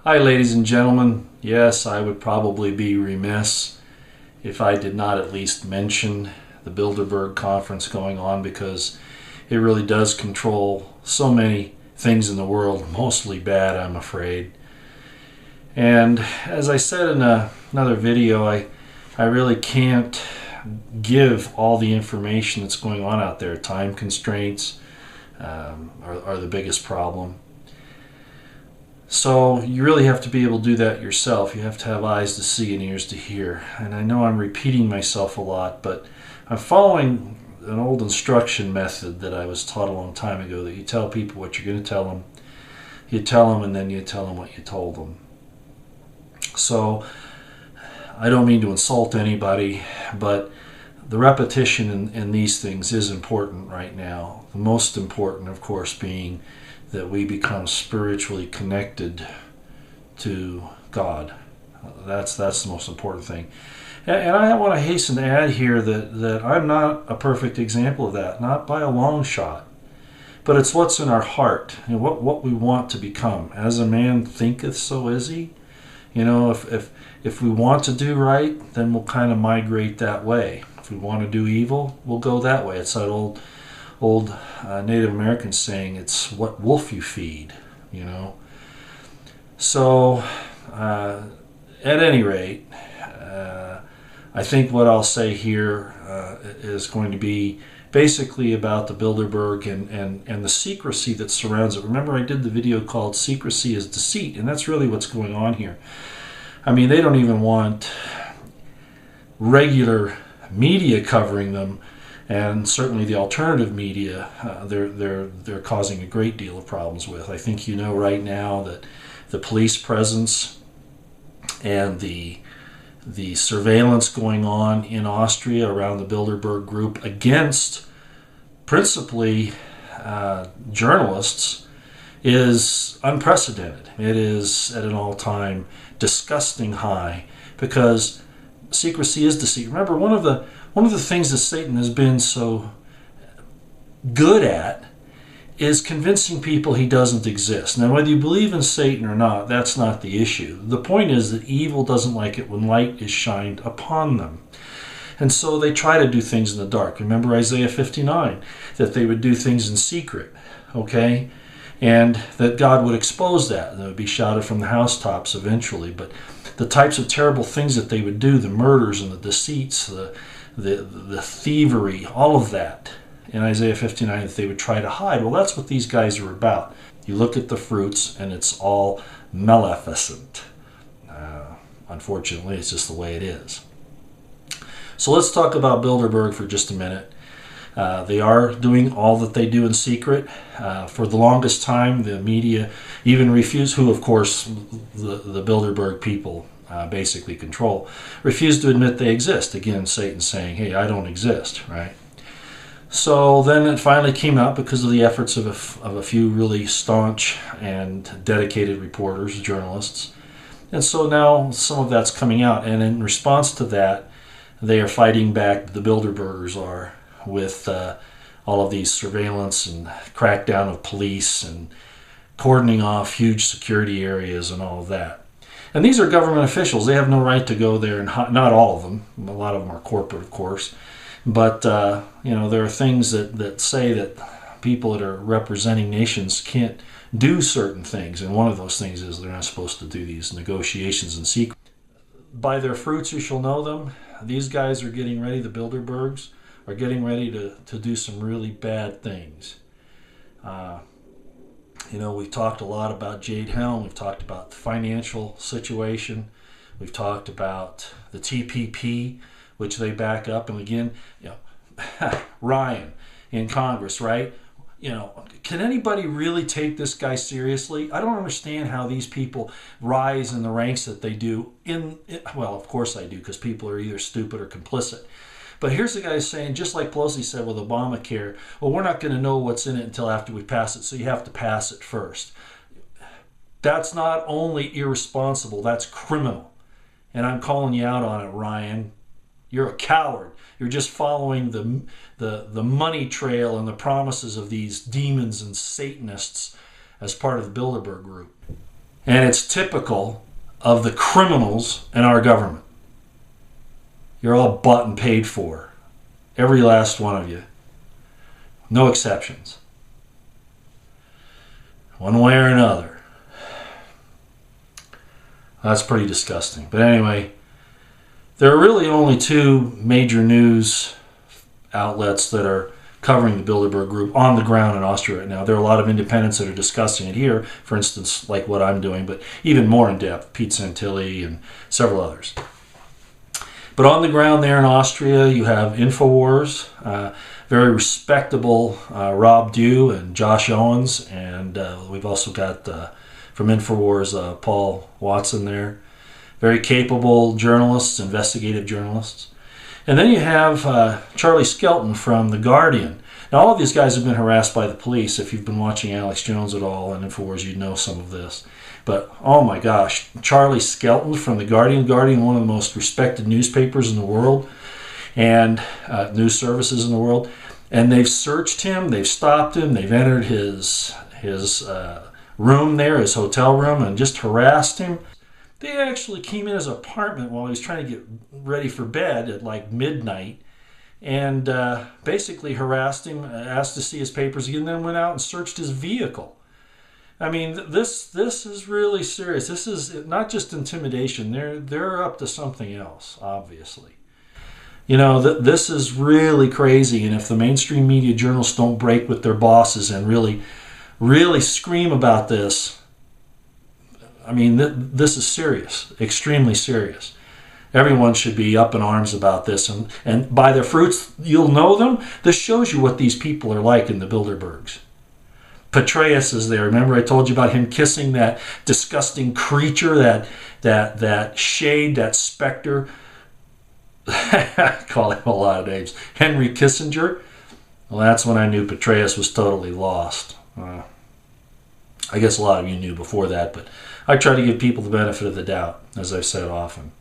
Hi, ladies and gentlemen. Yes, I would probably be remiss if I did not at least mention the Bilderberg conference going on, because it really does control so many things in the world, mostly bad, I'm afraid. And as I said in another video, I really can't give all the information that's going on out there. Time constraints are the biggest problem. So you really have to be able to do that yourself. You have to have eyes to see and ears to hear. And I know I'm repeating myself a lot, but I'm following an old instruction method that I was taught a long time ago, that you tell people what you're going to tell them, you tell them, and then you tell them what you told them. So I don't mean to insult anybody, but the repetition in these things is important right now. The most important, of course, being that we become spiritually connected to God. That's the most important thing. And I want to hasten to add here that I'm not a perfect example of that, not by a long shot. But it's what's in our heart and what we want to become. As a man thinketh, so is he. You know, if we want to do right, then we'll kind of migrate that way. If we want to do evil, we'll go that way. It's that old Native American saying, it's what wolf you feed, you know. So at any rate, I think what I'll say here is going to be basically about the Bilderberg and the secrecy that surrounds it. Remember, I did the video called Secrecy is Deceit, and that's really what's going on here. I mean, they don't even want regular media covering them. And certainly the alternative media, they're causing a great deal of problems with. I think you know right now that the police presence and the surveillance going on in Austria around the Bilderberg group against principally journalists is unprecedented. It is at an all-time disgusting high, because secrecy is deceit. Remember, one of the things that Satan has been so good at is convincing people he doesn't exist. Now, whether you believe in Satan or not, that's not the issue. The point is that evil doesn't like it when light is shined upon them. And so they try to do things in the dark. Remember Isaiah 59, that they would do things in secret, okay? And that God would expose that. They would be shouted from the housetops eventually. But the types of terrible things that they would do, the murders and the deceits, the thievery, all of that in Isaiah 59 that they would try to hide. Well, that's what these guys are about. You look at the fruits and it's all maleficent. Unfortunately, it's just the way it is. So let's talk about Bilderberg for just a minute. They are doing all that they do in secret. For the longest time, the media even refused, who of course the Bilderberg people basically control, refused to admit they exist. Again, Satan saying, hey, I don't exist, right? So then it finally came out because of the efforts of a few really staunch and dedicated reporters, journalists. And so now some of that's coming out. And in response to that, they are fighting back, the Bilderbergers are, with all of these surveillance and crackdown of police and cordoning off huge security areas and all of that. And these are government officials. They have no right to go there, and not all of them. A lot of them are corporate, of course. But, you know, there are things that say that people that are representing nations can't do certain things. And one of those things is they're not supposed to do these negotiations in secret. By their fruits you shall know them. These guys are getting ready, the Bilderbergs are getting ready to do some really bad things. You know, we've talked a lot about Jade Helm. We've talked about the financial situation. We've talked about the TPP, which they back up. And again, you know, Ryan in Congress, right? You know, can anybody really take this guy seriously? I don't understand how these people rise in the ranks that they do. Well, of course I do, because people are either stupid or complicit. But here's the guy saying, just like Pelosi said with Obamacare, well, we're not going to know what's in it until after we pass it, so you have to pass it first. That's not only irresponsible, that's criminal. And I'm calling you out on it, Ryan. You're a coward. You're just following the money trail and the promises of these demons and Satanists as part of the Bilderberg group. And it's typical of the criminals in our government. You're all bought and paid for. Every last one of you. No exceptions. One way or another. That's pretty disgusting. But anyway, there are really only two major news outlets that are covering the Bilderberg Group on the ground in Austria right now. There are a lot of independents that are discussing it here, for instance, like what I'm doing, but even more in depth, Pete Santilli and several others. But on the ground there in Austria, you have InfoWars, very respectable Rob Dew and Josh Owens, and we've also got from InfoWars Paul Watson there. Very capable journalists, investigative journalists. And then you have Charlie Skelton from The Guardian. Now, all of these guys have been harassed by the police. If you've been watching Alex Jones at all and InfoWars, you'd know some of this. But, oh my gosh, Charlie Skelton from The Guardian. Guardian, one of the most respected newspapers in the world and news services in the world. And they've searched him, they've stopped him, they've entered his room there, his hotel room, and just harassed him. They actually came in his apartment while he was trying to get ready for bed at like midnight and basically harassed him, asked to see his papers again, then went out and searched his vehicle. I mean, this is really serious. This is not just intimidation. They're up to something else, obviously. You know, this is really crazy, and if the mainstream media journalists don't break with their bosses and really scream about this, I mean, this is serious, extremely serious. Everyone should be up in arms about this, and by their fruits, you'll know them. This shows you what these people are like in the Bilderbergs. Petraeus is there. Remember I told you about him kissing that disgusting creature, that shade, that specter. I call him a lot of names. Henry Kissinger. Well, that's when I knew Petraeus was totally lost. I guess a lot of you knew before that, but I try to give people the benefit of the doubt, as I've said often.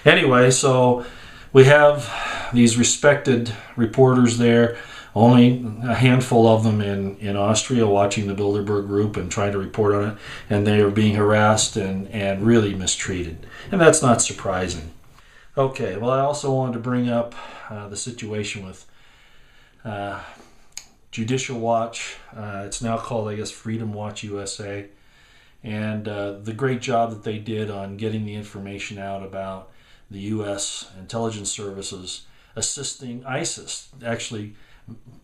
Anyway, so we have these respected reporters there, only a handful of them in Austria watching the Bilderberg Group and trying to report on it, and they are being harassed and really mistreated. And that's not surprising. Okay, well, I also wanted to bring up the situation with Judicial Watch. It's now called, I guess, Freedom Watch USA. And the great job that they did on getting the information out about the U.S. intelligence services assisting ISIS, actually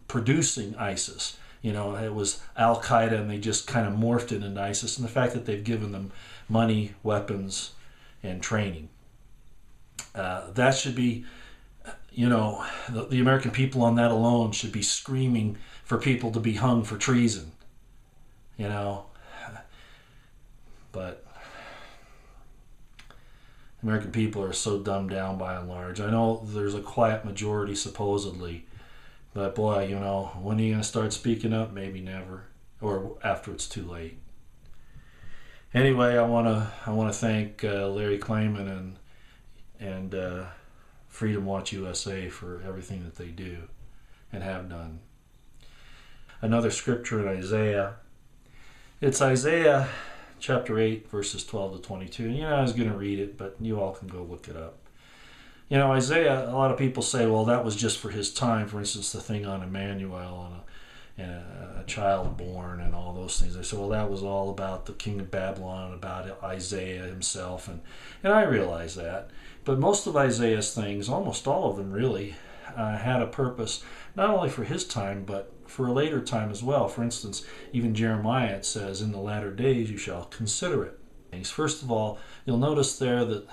producing ISIS. You know, it was Al-Qaeda and they just kind of morphed it into ISIS. And the fact that they've given them money, weapons, and training. That should be, you know, the American people on that alone should be screaming for people to be hung for treason. You know. But American people are so dumbed down by and large. I know there's a quiet majority supposedly, but boy, you know, when are you going to start speaking up? Maybe never, or after it's too late. Anyway, I want to thank Larry Klayman and Freedom Watch USA for everything that they do and have done. Another scripture in Isaiah. It's Isaiah chapter 8, verses 12 to 22. And, you know, I was going to read it, but you all can go look it up. You know, Isaiah, a lot of people say, well, that was just for his time. For instance, the thing on Emmanuel and a child born and all those things. They say, well, that was all about the king of Babylon, about Isaiah himself. And I realize that. But most of Isaiah's things, almost all of them really, had a purpose, not only for his time, but for a later time as well. For instance, even Jeremiah, it says, in the latter days you shall consider it. First of all, you'll notice there that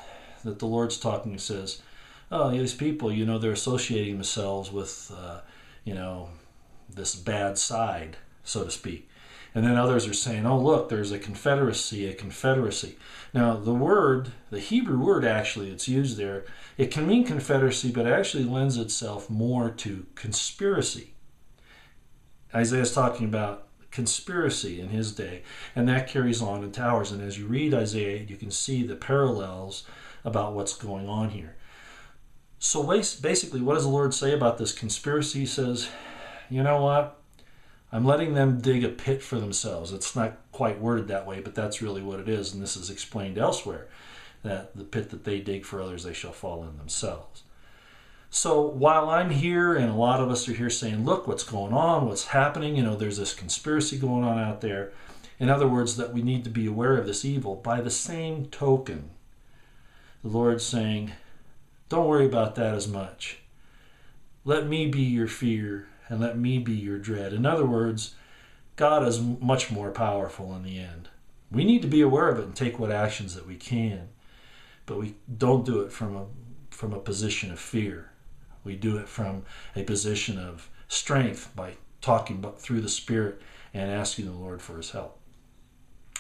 the Lord's talking. He says, oh, these people, you know, they're associating themselves with, you know, this bad side, so to speak. And then others are saying, oh, look, there's a confederacy. Now, the Hebrew word actually that's used there, it can mean confederacy, but it actually lends itself more to conspiracy. Isaiah's talking about conspiracy in his day, and that carries on into ours. And as you read Isaiah, you can see the parallels about what's going on here. So basically, what does the Lord say about this conspiracy? He says, you know what? I'm letting them dig a pit for themselves. It's not quite worded that way, but that's really what it is, and this is explained elsewhere, that the pit that they dig for others, they shall fall in themselves. So while I'm here, and a lot of us are here saying, look, what's going on, what's happening, there's this conspiracy going on out there. In other words, that we need to be aware of this evil. By the same token, the Lord's saying, don't worry about that as much. Let me be your fear, and let me be your dread. In other words, God is much more powerful in the end. We need to be aware of it and take what actions that we can, but we don't do it from a position of fear. We do it from a position of strength by talking through the Spirit and asking the Lord for his help.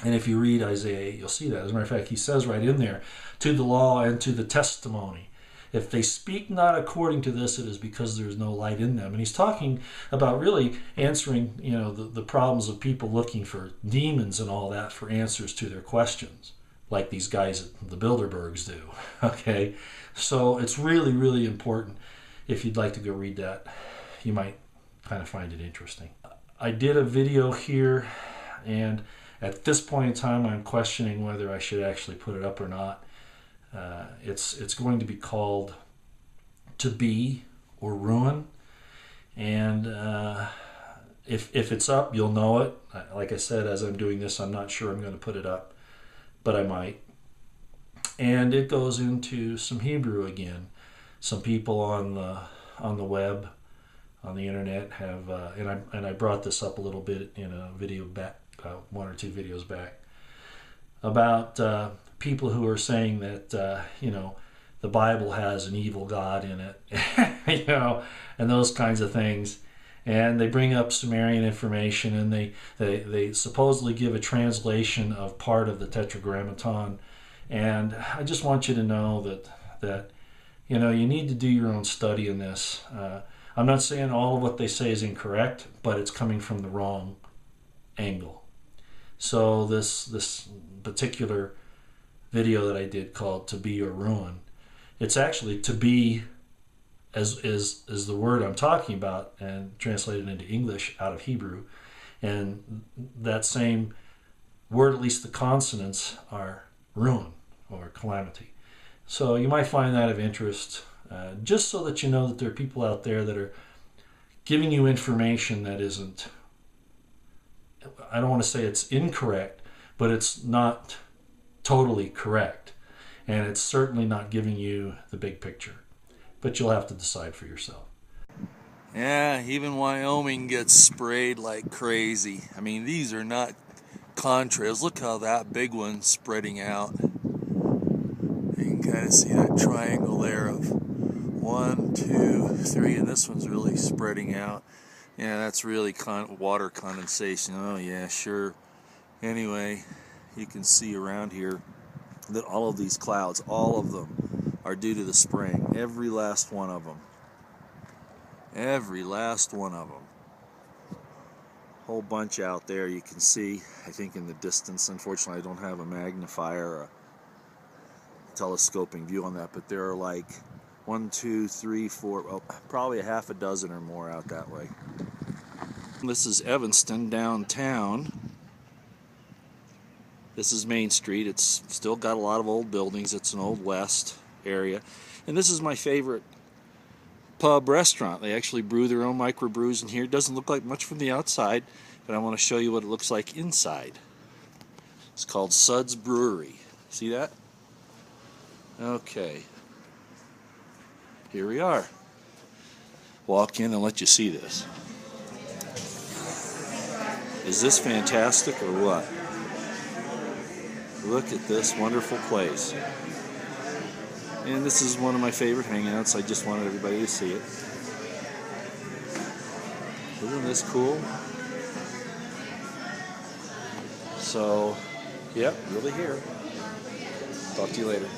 And if you read Isaiah 8, you'll see that. As a matter of fact, he says right in there, to the law and to the testimony. If they speak not according to this, it is because there is no light in them. And he's talking about really answering, the problems of people looking for demons and all that for answers to their questions, like these guys at the Bilderbergs do. Okay? So it's really, really important. If you'd like to go read that, you might kind of find it interesting. I did a video here, and at this point in time, I'm questioning whether I should actually put it up or not. It's going to be called To Be or Ruin, and if it's up, you'll know it. Like I said, as I'm doing this, I'm not sure I'm going to put it up, but I might. And it goes into some Hebrew again. Some people on the web, on the internet, have and I brought this up a little bit in a video back, 1 or 2 videos back, about people who are saying that the Bible has an evil God in it, and those kinds of things. And they bring up Sumerian information, and they supposedly give a translation of part of the Tetragrammaton. And I just want you to know that you need to do your own study in this. I'm not saying all of what they say is incorrect, but it's coming from the wrong angle. So this particular video that I did called To Be or Ruin, it's actually to be as is the word I'm talking about, and translated into English out of Hebrew. And that same word, at least the consonants, are ruin or calamity. So you might find that of interest, just so that you know that there are people out there that are giving you information that isn't, I don't want to say it's incorrect, but it's not totally correct. And it's certainly not giving you the big picture. But you'll have to decide for yourself. Yeah, even Wyoming gets sprayed like crazy. I mean, these are not contrails. Look how that big one's spreading out. You can kind of see that triangle there of 1, 2, 3, and this one's really spreading out. Yeah, that's really water condensation. Oh yeah, sure. Anyway, you can see around here that all of these clouds, all of them, are due to the spraying. Every last one of them. Every last one of them. Whole bunch out there you can see, I think in the distance. Unfortunately, I don't have a magnifier or a telescoping view on that, but there are like 1, 2, 3, 4, probably a half a dozen or more out that way. This is Evanston downtown. This is Main Street. It's still got a lot of old buildings. It's an old west area. And this is my favorite pub restaurant. They actually brew their own microbrews in here. It doesn't look like much from the outside, but I want to show you what it looks like inside. It's called Suds Brewery. See that? Okay. Here we are. Walk in and let you see this. Is this fantastic or what? Look at this wonderful place. And this is one of my favorite hangouts. I just wanted everybody to see it. Isn't this cool? So, yep, really here. Talk to you later.